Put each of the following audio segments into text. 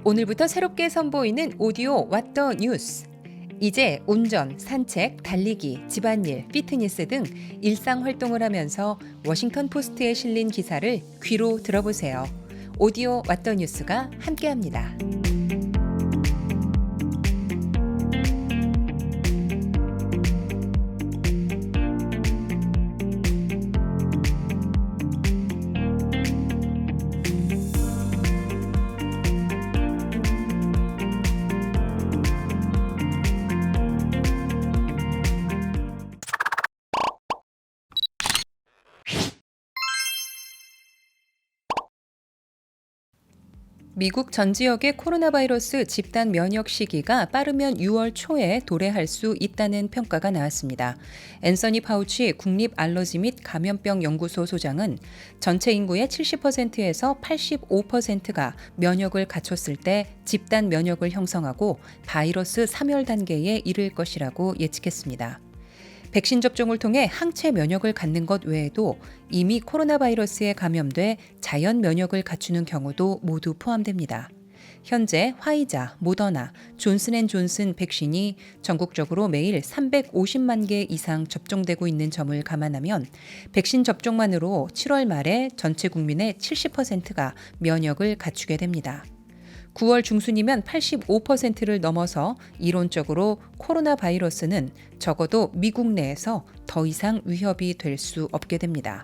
오늘부터 새롭게 선보이는 오디오 왓더 뉴스. 이제 운전, 산책, 달리기, 집안일, 피트니스 등 일상 활동을 하면서 워싱턴 포스트에 실린 기사를 귀로 들어보세요. 오디오 왓더 뉴스가 함께합니다. 미국 전 지역의 코로나 바이러스 집단 면역 시기가 빠르면 6월 초에 도래할 수 있다는 평가가 나왔습니다. 앤서니 파우치 국립 알러지 및 감염병 연구소 소장은 전체 인구의 70%에서 85%가 면역을 갖췄을 때 집단 면역을 형성하고 바이러스 사멸 단계에 이를 것이라고 예측했습니다. 백신 접종을 통해 항체 면역을 갖는 것 외에도 이미 코로나 바이러스에 감염돼 자연 면역을 갖추는 경우도 모두 포함됩니다. 현재 화이자, 모더나, 존슨앤존슨 백신이 전국적으로 매일 350만 개 이상 접종되고 있는 점을 감안하면 백신 접종만으로 7월 말에 전체 국민의 70%가 면역을 갖추게 됩니다. 9월 중순이면 85%를 넘어서 이론적으로 코로나 바이러스는 적어도 미국 내에서 더 이상 위협이 될 수 없게 됩니다.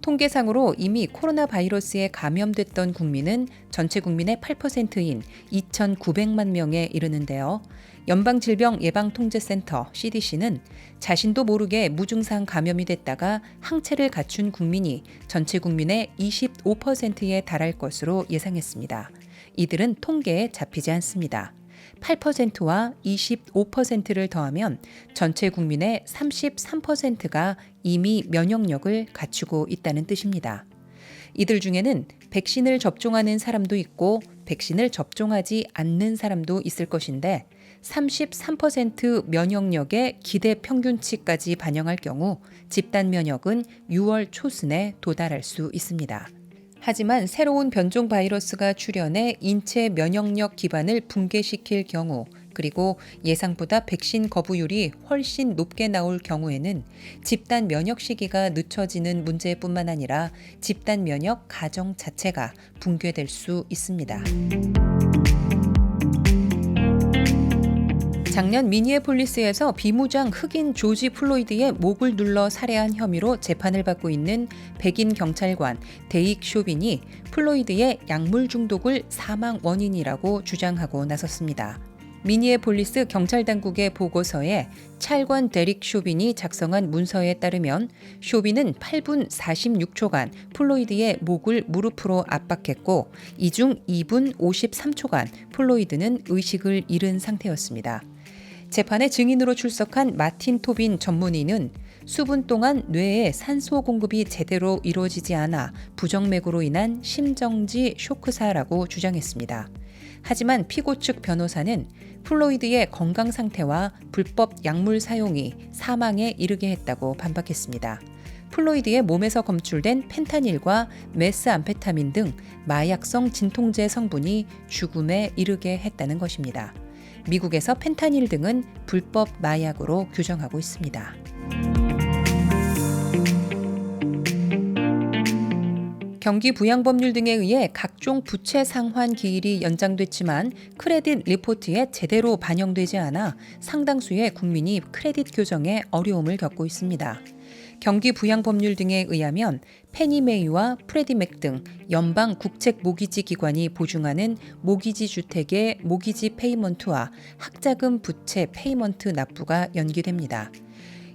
통계상으로 이미 코로나 바이러스에 감염됐던 국민은 전체 국민의 8%인 2,900만 명에 이르는데요. 연방질병예방통제센터 CDC는 자신도 모르게 무증상 감염이 됐다가 항체를 갖춘 국민이 전체 국민의 25%에 달할 것으로 예상했습니다. 이들은 통계에 잡히지 않습니다. 8%와 25%를 더하면 전체 국민의 33%가 이미 면역력을 갖추고 있다는 뜻입니다. 이들 중에는 백신을 접종하는 사람도 있고 백신을 접종하지 않는 사람도 있을 것인데 33% 면역력의 기대 평균치까지 반영할 경우 집단 면역은 6월 초순에 도달할 수 있습니다. 하지만 새로운 변종 바이러스가 출현해 인체 면역력 기반을 붕괴시킬 경우 그리고 예상보다 백신 거부율이 훨씬 높게 나올 경우에는 집단 면역 시기가 늦춰지는 문제뿐만 아니라 집단 면역 가정 자체가 붕괴될 수 있습니다. 작년 미니애폴리스에서 비무장 흑인 조지 플로이드의 목을 눌러 살해한 혐의로 재판을 받고 있는 백인 경찰관 데익 쇼빈이 플로이드의 약물 중독을 사망 원인이라고 주장하고 나섰습니다. 미니애폴리스 경찰당국의 보고서에 찰관 데릭 쇼빈이 작성한 문서에 따르면 쇼빈은 8분 46초간 플로이드의 목을 무릎으로 압박했고 이 중 2분 53초간 플로이드는 의식을 잃은 상태였습니다. 재판에 증인으로 출석한 마틴 토빈 전문의는 수분 동안 뇌에 산소 공급이 제대로 이루어지지 않아 부정맥으로 인한 심정지 쇼크사라고 주장했습니다. 하지만 피고 측 변호사는 플로이드의 건강 상태와 불법 약물 사용이 사망에 이르게 했다고 반박했습니다. 플로이드의 몸에서 검출된 펜타닐과 메스암페타민 등 마약성 진통제 성분이 죽음에 이르게 했다는 것입니다. 미국에서 펜타닐 등은 불법 마약으로 규정하고 있습니다. 경기부양법률 등에 의해 각종 부채 상환 기일이 연장됐지만 크레딧 리포트에 제대로 반영되지 않아 상당수의 국민이 크레딧 교정에 어려움을 겪고 있습니다. 경기부양법률 등에 의하면 페니메이와 프레디맥 등 연방 국책 모기지 기관이 보증하는 모기지 주택의 모기지 페이먼트와 학자금 부채 페이먼트 납부가 연기됩니다.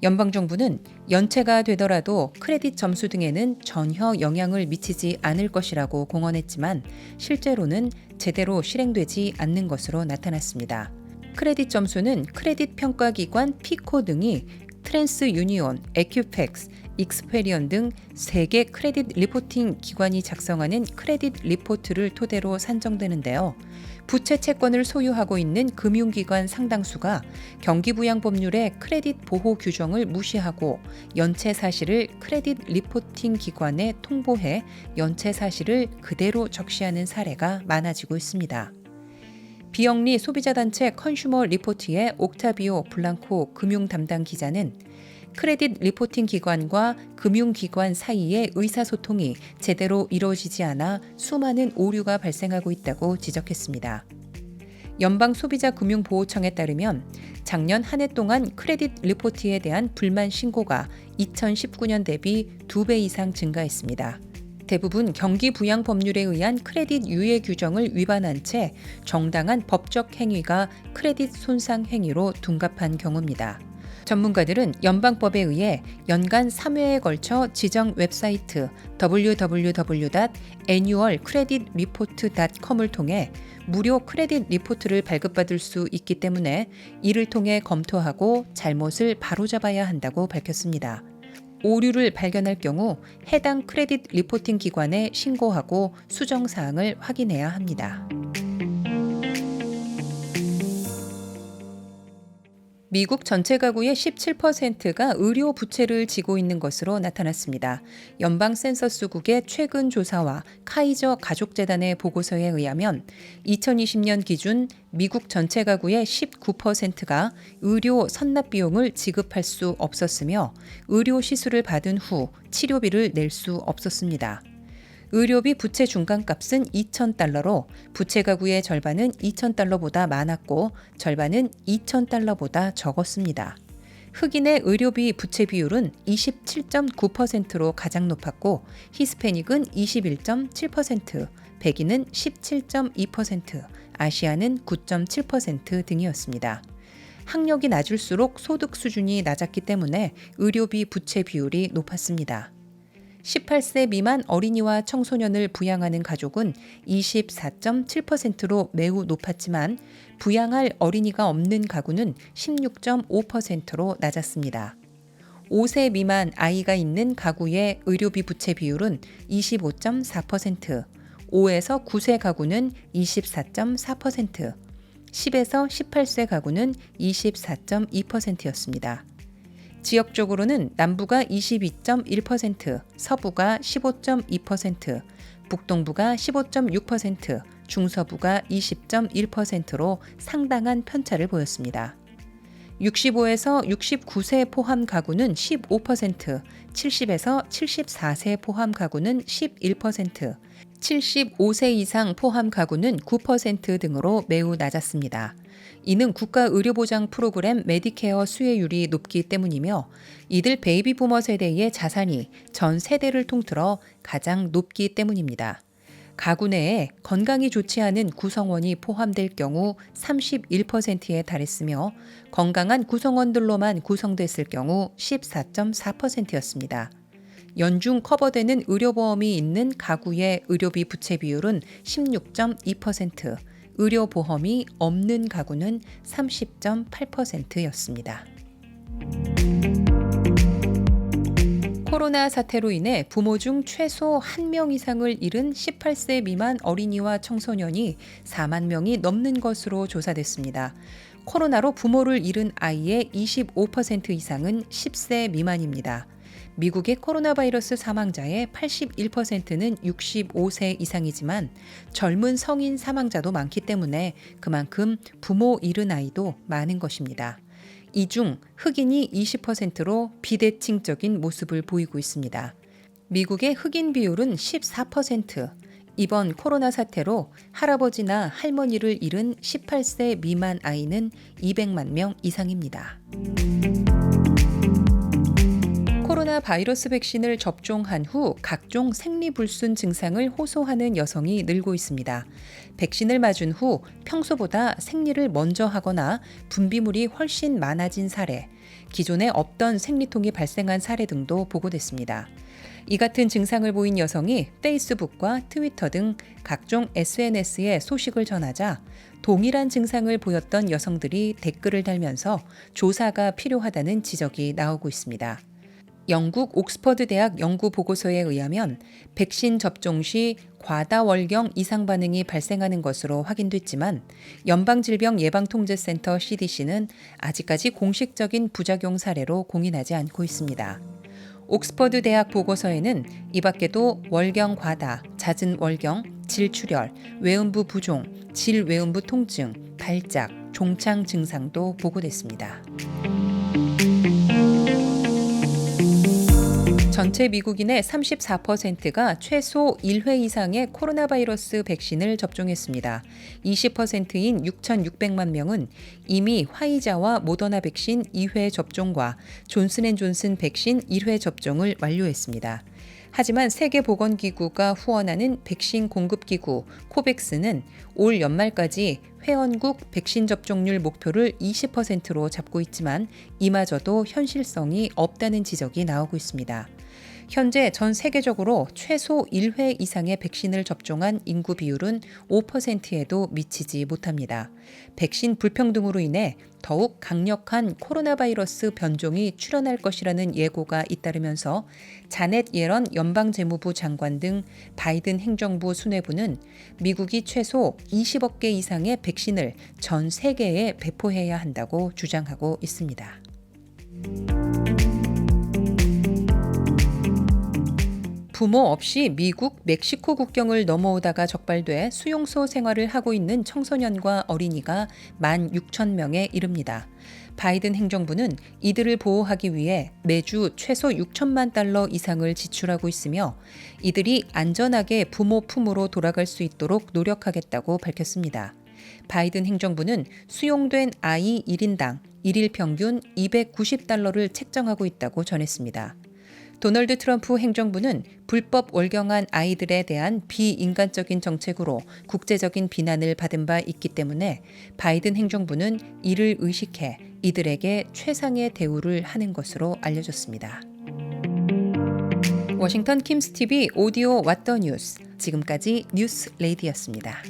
연방정부는 연체가 되더라도 크레딧 점수 등에는 전혀 영향을 미치지 않을 것이라고 공언했지만 실제로는 제대로 실행되지 않는 것으로 나타났습니다. 크레딧 점수는 크레딧 평가기관 피코 등이 트랜스 유니온, 에큐팩스, 익스페리언 등 세계 크레딧 리포팅 기관이 작성하는 크레딧 리포트를 토대로 산정되는데요. 부채 채권을 소유하고 있는 금융기관 상당수가 경기부양법률의 크레딧 보호 규정을 무시하고 연체 사실을 크레딧 리포팅 기관에 통보해 연체 사실을 그대로 적시하는 사례가 많아지고 있습니다. 비영리 소비자단체 컨슈머 리포트의 옥타비오 블랑코 금융 담당 기자는 크레딧 리포팅 기관과 금융기관 사이의 의사소통이 제대로 이루어지지 않아 수많은 오류가 발생하고 있다고 지적했습니다. 연방소비자금융보호청에 따르면 작년 한 해 동안 크레딧 리포트에 대한 불만 신고가 2019년 대비 2배 이상 증가했습니다. 대부분 경기부양 법률에 의한 크레딧 유예 규정을 위반한 채 정당한 법적 행위가 크레딧 손상 행위로 둔갑한 경우입니다. 전문가들은 연방법에 의해 연간 3회에 걸쳐 지정 웹사이트 www.annualcreditreport.com을 통해 무료 크레딧 리포트를 발급받을 수 있기 때문에 이를 통해 검토하고 잘못을 바로잡아야 한다고 밝혔습니다. 오류를 발견할 경우 해당 크레딧 리포팅 기관에 신고하고 수정 사항을 확인해야 합니다. 미국 전체 가구의 17%가 의료 부채를 지고 있는 것으로 나타났습니다. 연방 센서스국의 최근 조사와 카이저 가족재단의 보고서에 의하면 2020년 기준 미국 전체 가구의 19%가 의료 선납 비용을 지급할 수 없었으며 의료 시술을 받은 후 치료비를 낼 수 없었습니다. 의료비 부채 중간값은 $2,000로 부채 가구의 절반은 $2,000보다 많았고 절반은 $2,000보다 적었습니다. 흑인의 의료비 부채 비율은 27.9%로 가장 높았고 히스패닉은 21.7%, 백인은 17.2%, 아시아는 9.7% 등이었습니다. 학력이 낮을수록 소득 수준이 낮았기 때문에 의료비 부채 비율이 높았습니다. 18세 미만 어린이와 청소년을 부양하는 가족은 24.7%로 매우 높았지만 부양할 어린이가 없는 가구는 16.5%로 낮았습니다. 5세 미만 아이가 있는 가구의 의료비 부채 비율은 25.4%, 5에서 9세 가구는 24.4%, 10에서 18세 가구는 24.2%였습니다. 지역적으로는 남부가 22.1%, 서부가 15.2%, 북동부가 15.6%, 중서부가 20.1%로 상당한 편차를 보였습니다. 65에서 69세 포함 가구는 15%, 70에서 74세 포함 가구는 11%, 75세 이상 포함 가구는 9% 등으로 매우 낮았습니다. 이는 국가 의료보장 프로그램 메디케어 수혜율이 높기 때문이며 이들 베이비 부머 세대의 자산이 전 세대를 통틀어 가장 높기 때문입니다. 가구 내에 건강이 좋지 않은 구성원이 포함될 경우 31%에 달했으며 건강한 구성원들로만 구성됐을 경우 14.4%였습니다. 연중 커버되는 의료보험이 있는 가구의 의료비 부채 비율은 16.2%, 의료보험이 없는 가구는 30.8%였습니다. 코로나 사태로 인해 부모 중 최소 1명 이상을 잃은 18세 미만 어린이와 청소년이 4만 명이 넘는 것으로 조사됐습니다. 코로나로 부모를 잃은 아이의 25% 이상은 10세 미만입니다. 미국의 코로나 바이러스 사망자의 81%는 65세 이상이지만 젊은 성인 사망자도 많기 때문에 그만큼 부모 잃은 아이도 많은 것입니다. 이 중 흑인이 20%로 비대칭적인 모습을 보이고 있습니다. 미국의 흑인 비율은 14%, 이번 코로나 사태로 할아버지나 할머니를 잃은 18세 미만 아이는 200만 명 이상입니다. 코로나 바이러스 백신을 접종한 후 각종 생리불순 증상을 호소하는 여성이 늘고 있습니다. 백신을 맞은 후 평소보다 생리를 먼저 하거나 분비물이 훨씬 많아진 사례, 기존에 없던 생리통이 발생한 사례 등도 보고됐습니다. 이 같은 증상을 보인 여성이 페이스북과 트위터 등 각종 SNS에 소식을 전하자 동일한 증상을 보였던 여성들이 댓글을 달면서 조사가 필요하다는 지적이 나오고 있습니다. 영국 옥스퍼드 대학 연구 보고서에 의하면 백신 접종 시 과다월경 이상 반응이 발생하는 것으로 확인됐지만 연방질병예방통제센터 CDC는 아직까지 공식적인 부작용 사례로 공인하지 않고 있습니다. 옥스퍼드 대학 보고서에는 이 밖에도 월경 과다, 잦은 월경, 질출혈, 외음부 부종, 질외음부 통증, 발작, 종창 증상도 보고됐습니다. 전체 미국인의 34%가 최소 1회 이상의 코로나 바이러스 백신을 접종했습니다. 20%인 6,600만 명은 이미 화이자와 모더나 백신 2회 접종과 존슨앤존슨 백신 1회 접종을 완료했습니다. 하지만 세계보건기구가 후원하는 백신 공급기구 코백스는 올 연말까지 회원국 백신 접종률 목표를 20%로 잡고 있지만 이마저도 현실성이 없다는 지적이 나오고 있습니다. 현재 전 세계적으로 최소 1회 이상의 백신을 접종한 인구 비율은 5%에도 미치지 못합니다. 백신 불평등으로 인해 더욱 강력한 코로나 바이러스 변종이 출현할 것이라는 예고가 잇따르면서 자넷 예런 연방재무부 장관 등 바이든 행정부 수뇌부는 미국이 최소 20억 개 이상의 백신을 전 세계에 배포해야 한다고 주장하고 있습니다. 부모 없이 미국, 멕시코 국경을 넘어오다가 적발돼 수용소 생활을 하고 있는 청소년과 어린이가 16,000명에 이릅니다. 바이든 행정부는 이들을 보호하기 위해 매주 최소 6천만 달러 이상을 지출하고 있으며 이들이 안전하게 부모 품으로 돌아갈 수 있도록 노력하겠다고 밝혔습니다. 바이든 행정부는 수용된 아이 1인당 1일 평균 290달러를 책정하고 있다고 전했습니다. 도널드 트럼프 행정부는 불법 월경한 아이들에 대한 비인간적인 정책으로 국제적인 비난을 받은 바 있기 때문에 바이든 행정부는 이를 의식해 이들에게 최상의 대우를 하는 것으로 알려졌습니다. 워싱턴 킴스 TV 오디오 왓더 뉴스, 지금까지 뉴스 레이디였습니다.